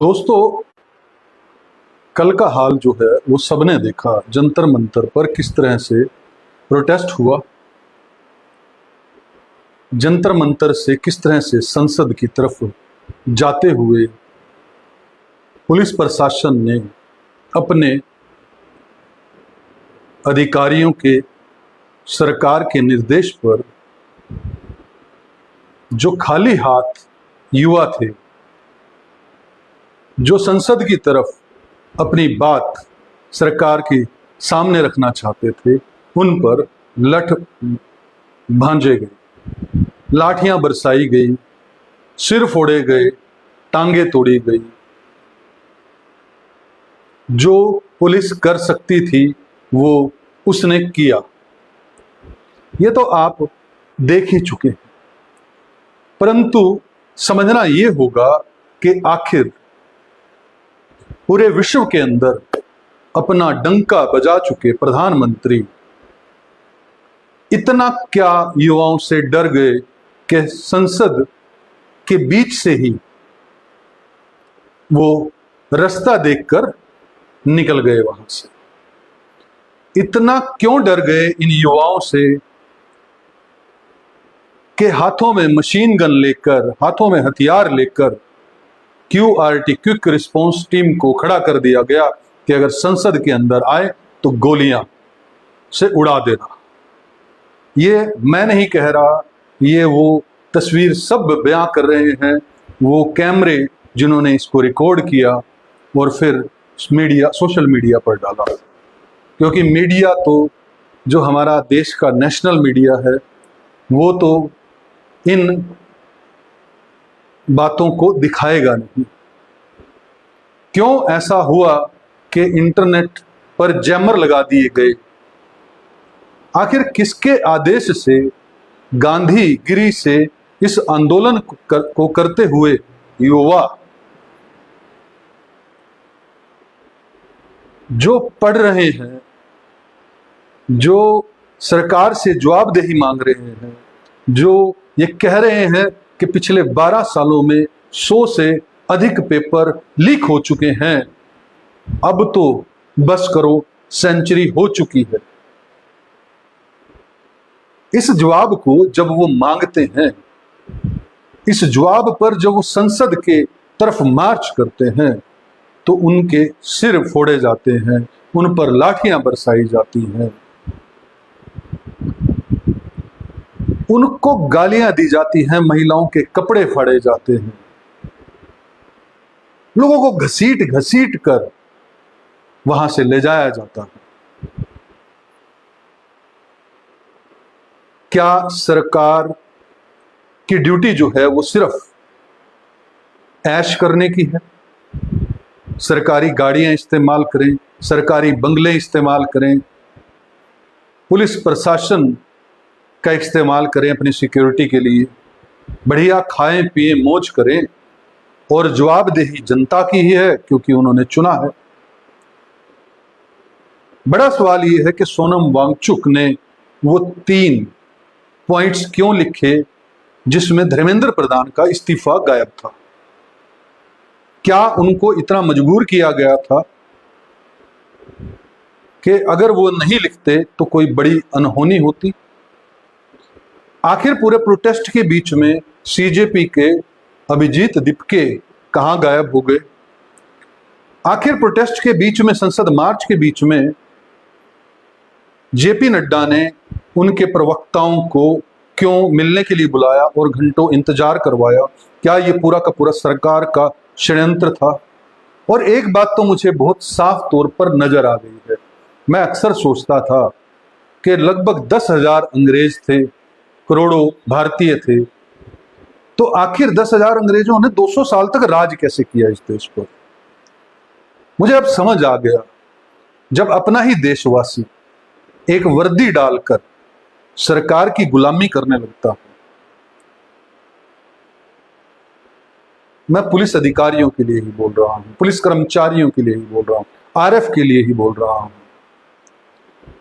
दोस्तों, कल का हाल जो है वो सबने देखा। जंतर मंतर पर किस तरह से प्रोटेस्ट हुआ, जंतर मंतर से किस तरह से संसद की तरफ जाते हुए पुलिस प्रशासन ने अपने अधिकारियों के, सरकार के निर्देश पर जो खाली हाथ युवा थे, जो संसद की तरफ अपनी बात सरकार के सामने रखना चाहते थे, उन पर लठ भांजे गए, लाठियां बरसाई गई, सिर फोड़े गए, टांगे तोड़ी गई। जो पुलिस कर सकती थी वो उसने किया। ये तो आप देख ही चुके हैं, परंतु समझना ये होगा कि आखिर पूरे विश्व के अंदर अपना डंका बजा चुके प्रधानमंत्री इतना क्या युवाओं से डर गए कि संसद के बीच से ही वो रास्ता देखकर निकल गए वहां से। इतना क्यों डर गए इन युवाओं से कि हाथों में मशीन गन लेकर, हाथों में हथियार लेकर QRT क्विक रिस्पॉन्स टीम को खड़ा कर दिया गया कि अगर संसद के अंदर आए तो गोलियां से उड़ा देना। ये मैं नहीं कह रहा, ये वो तस्वीर सब बयां कर रहे हैं, वो कैमरे जिन्होंने इसको रिकॉर्ड किया और फिर मीडिया, सोशल मीडिया पर डाला। क्योंकि मीडिया तो जो हमारा देश का नेशनल मीडिया है वो तो इन बातों को दिखाएगा नहीं। क्यों ऐसा हुआ कि इंटरनेट पर जैमर लगा दिए गए? आखिर किसके आदेश से गांधी गिरी से इस आंदोलन को करते हुए युवा जो पढ़ रहे हैं, जो सरकार से जवाबदेही मांग रहे हैं, जो ये कह रहे हैं कि पिछले 12 सालों में 100 से अधिक पेपर लीक हो चुके हैं, अब तो बस करो, सेंचुरी हो चुकी है। इस जवाब को जब वो मांगते हैं, इस जवाब पर जब वो संसद के तरफ मार्च करते हैं तो उनके सिर फोड़े जाते हैं, उन पर लाठियां बरसाई जाती हैं, उनको गालियां दी जाती हैं, महिलाओं के कपड़े फाड़े जाते हैं, लोगों को घसीट घसीट कर वहां से ले जाया जाता है। क्या सरकार की ड्यूटी जो है वो सिर्फ ऐश करने की है? सरकारी गाड़ियां इस्तेमाल करें, सरकारी बंगले इस्तेमाल करें, पुलिस प्रशासन का इस्तेमाल करें अपनी सिक्योरिटी के लिए, बढ़िया खाएं पिए मौज करें, और जवाबदेही जनता की ही है क्योंकि उन्होंने चुना है। बड़ा सवाल यह है कि सोनम वांगचुक ने वो 3 पॉइंट्स क्यों लिखे जिसमें धर्मेंद्र प्रधान का इस्तीफा गायब था? क्या उनको इतना मजबूर किया गया था कि अगर वो नहीं लिखते तो कोई बड़ी अनहोनी होती? आखिर पूरे प्रोटेस्ट के बीच में CJP के अभिजीत दीपके कहां गायब हो गए? आखिर प्रोटेस्ट के बीच में, संसद मार्च के बीच में JP नड्डा ने उनके प्रवक्ताओं को क्यों मिलने के लिए बुलाया और घंटों इंतजार करवाया? क्या ये पूरा का पूरा सरकार का षड्यंत्र था? और एक बात तो मुझे बहुत साफ तौर पर नजर आ गई है। मैं अक्सर सोचता था कि लगभग 10,000 अंग्रेज थे, करोड़ों भारतीय थे, तो आखिर 10,000 अंग्रेजों ने 200 साल तक राज कैसे किया इस देश पर? मुझे अब समझ आ गया, जब अपना ही देशवासी एक वर्दी डालकर सरकार की गुलामी करने लगता है। मैं पुलिस अधिकारियों के लिए ही बोल रहा हूं, पुलिस कर्मचारियों के लिए ही बोल रहा हूं, RF के लिए ही बोल रहा हूं।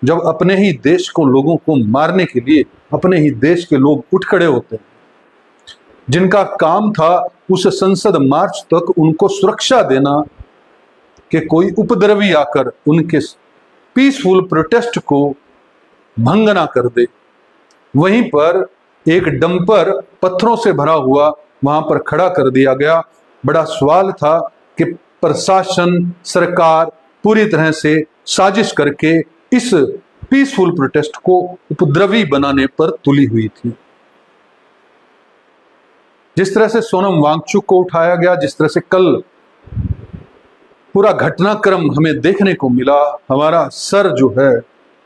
जब अपने ही देश को, लोगों को मारने के लिए अपने ही देश के लोग उठ खड़े होते हैं, जिनका काम था उस संसद मार्च तक उनको सुरक्षा देना कि कोई उपद्रवी आकर उनके पीसफुल प्रोटेस्ट को भंग ना कर दे। वहीं पर एक डंपर पत्थरों से भरा हुआ वहां पर खड़ा कर दिया गया। बड़ा सवाल था कि प्रशासन, सरकार पूरी तरह से साजिश करके इस पीसफुल प्रोटेस्ट को उपद्रवी बनाने पर तुली हुई थी। जिस तरह से सोनम वांगचुक को उठाया गया, जिस तरह से कल पूरा घटनाक्रम हमें देखने को मिला, हमारा सर जो है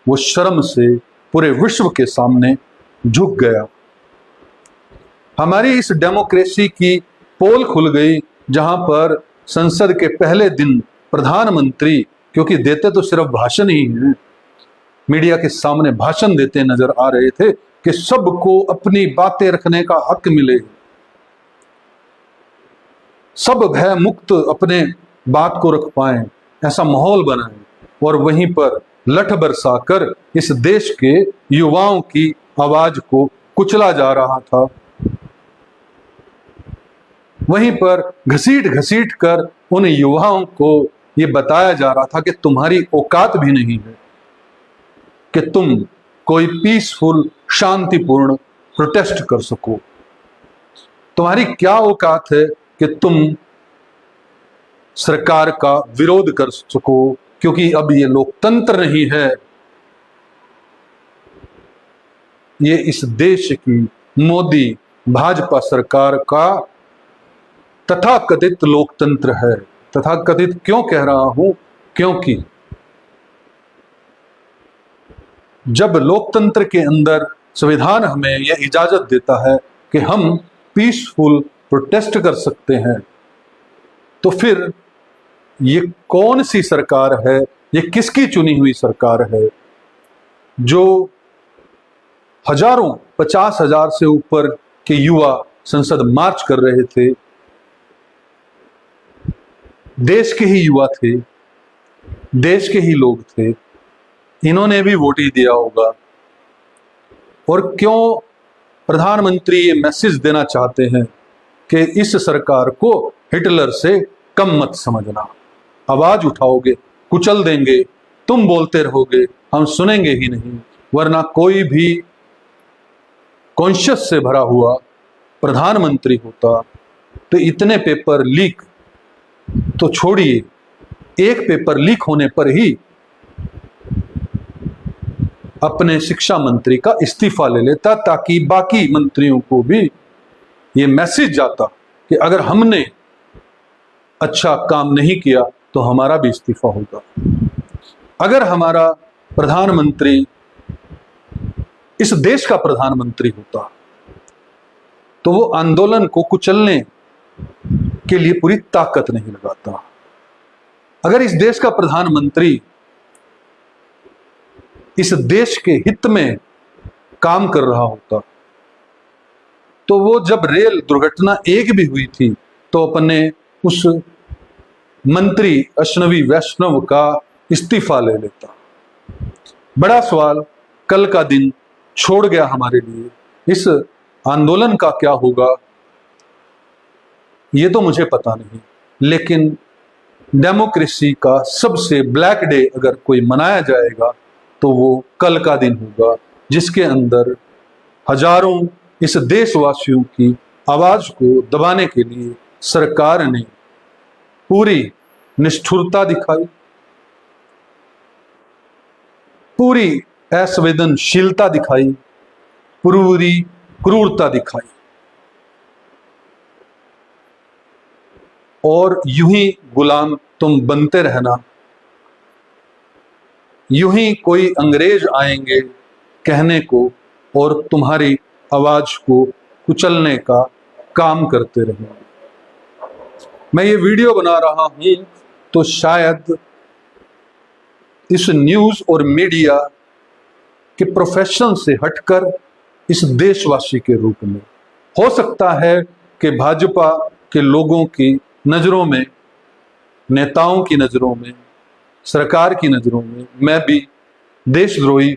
वो शर्म से पूरे विश्व के सामने झुक गया। हमारी इस डेमोक्रेसी की पोल खुल गई, जहां पर संसद के पहले दिन प्रधानमंत्री, क्योंकि देते तो सिर्फ भाषण ही हैं, मीडिया के सामने भाषण देते नजर आ रहे थे कि सबको अपनी बातें रखने का हक मिले, सब भय मुक्त अपने बात को रख पाएं, ऐसा माहौल बनाएं। और वहीं पर लठ बरसाकर इस देश के युवाओं की आवाज को कुचला जा रहा था। वहीं पर घसीट घसीट कर उन युवाओं को ये बताया जा रहा था कि तुम्हारी औकात भी नहीं है कि तुम कोई पीसफुल, शांतिपूर्ण प्रोटेस्ट कर सको। तुम्हारी क्या औकात है कि तुम सरकार का विरोध कर सको, क्योंकि अब ये लोकतंत्र नहीं है, ये इस देश की मोदी भाजपा सरकार का तथाकथित लोकतंत्र है। तथाकथित क्यों कह रहा हूं? क्योंकि जब लोकतंत्र के अंदर संविधान हमें यह इजाजत देता है कि हम पीसफुल प्रोटेस्ट कर सकते हैं, तो फिर ये कौन सी सरकार है, ये किसकी चुनी हुई सरकार है जो हजारों, 50,000 से ऊपर के युवा संसद मार्च कर रहे थे, देश के ही युवा थे, देश के ही लोग थे, इन्होंने भी वोट ही दिया होगा। और क्यों प्रधानमंत्री ये मैसेज देना चाहते हैं कि इस सरकार को हिटलर से कम मत समझना, आवाज उठाओगे कुचल देंगे, तुम बोलते रहोगे, हम सुनेंगे ही नहीं। वरना कोई भी कॉन्शियस से भरा हुआ प्रधानमंत्री होता तो इतने पेपर लीक तो छोड़िए, एक पेपर लीक होने पर ही अपने शिक्षा मंत्री का इस्तीफा ले लेता, ताकि बाकी मंत्रियों को भी ये मैसेज जाता कि अगर हमने अच्छा काम नहीं किया तो हमारा भी इस्तीफा होगा। अगर हमारा प्रधानमंत्री इस देश का प्रधानमंत्री होता तो वो आंदोलन को कुचलने के लिए पूरी ताकत नहीं लगाता। अगर इस देश का प्रधानमंत्री इस देश के हित में काम कर रहा होता तो वो जब रेल दुर्घटना एक भी हुई थी तो अपने उस मंत्री अश्विनी वैष्णव का इस्तीफा ले लेता। बड़ा सवाल कल का दिन छोड़ गया हमारे लिए। इस आंदोलन का क्या होगा ये तो मुझे पता नहीं, लेकिन डेमोक्रेसी का सबसे ब्लैक डे अगर कोई मनाया जाएगा तो वो कल का दिन होगा, जिसके अंदर हजारों इस देशवासियों की आवाज को दबाने के लिए सरकार ने पूरी निष्ठुरता दिखाई, पूरी असंवेदनशीलता दिखाई, पूरी क्रूरता दिखाई। और यूं ही गुलाम तुम बनते रहना, यूं ही कोई अंग्रेज आएंगे कहने को और तुम्हारी आवाज को कुचलने का काम करते रहेंगे। मैं ये वीडियो बना रहा हूं तो शायद इस न्यूज और मीडिया के प्रोफेशन से हटकर इस देशवासी के रूप में हो सकता है कि भाजपा के लोगों की नजरों में, नेताओं की नजरों में, सरकार की नजरों में मैं भी देशद्रोही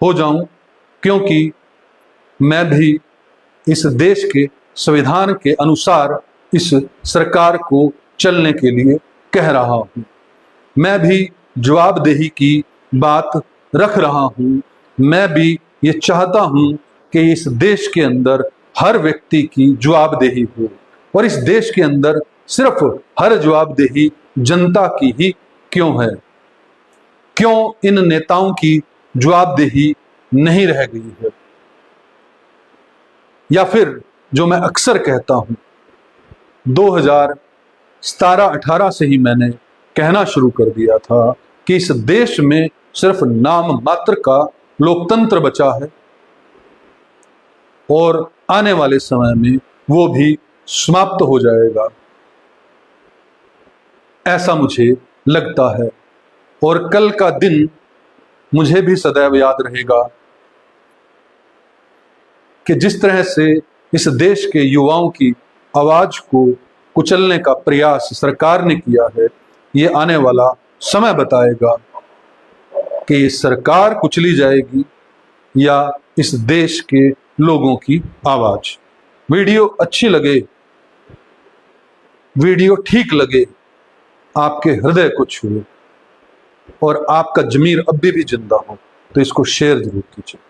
हो जाऊं, क्योंकि मैं भी इस देश के संविधान के अनुसार इस सरकार को चलने के लिए कह रहा हूं। मैं भी जवाबदेही की बात रख रहा हूं। मैं भी ये चाहता हूं कि इस देश के अंदर हर व्यक्ति की जवाबदेही हो, और इस देश के अंदर सिर्फ हर जवाबदेही जनता की ही क्यों है? क्यों इन नेताओं की जवाबदेही नहीं रह गई है? या फिर जो मैं अक्सर कहता हूं, 2017-18 से ही मैंने कहना शुरू कर दिया था कि इस देश में सिर्फ नाम मात्र का लोकतंत्र बचा है, और आने वाले समय में वो भी समाप्त हो जाएगा, ऐसा मुझे लगता है। और कल का दिन मुझे भी सदैव याद रहेगा कि जिस तरह से इस देश के युवाओं की आवाज को कुचलने का प्रयास सरकार ने किया है, ये आने वाला समय बताएगा कि ये सरकार कुचली जाएगी या इस देश के लोगों की आवाज। वीडियो अच्छी लगे, वीडियो ठीक लगे, आपके हृदय को छुए और आपका जमीर अभी भी जिंदा हो, तो इसको शेयर जरूर कीजिए।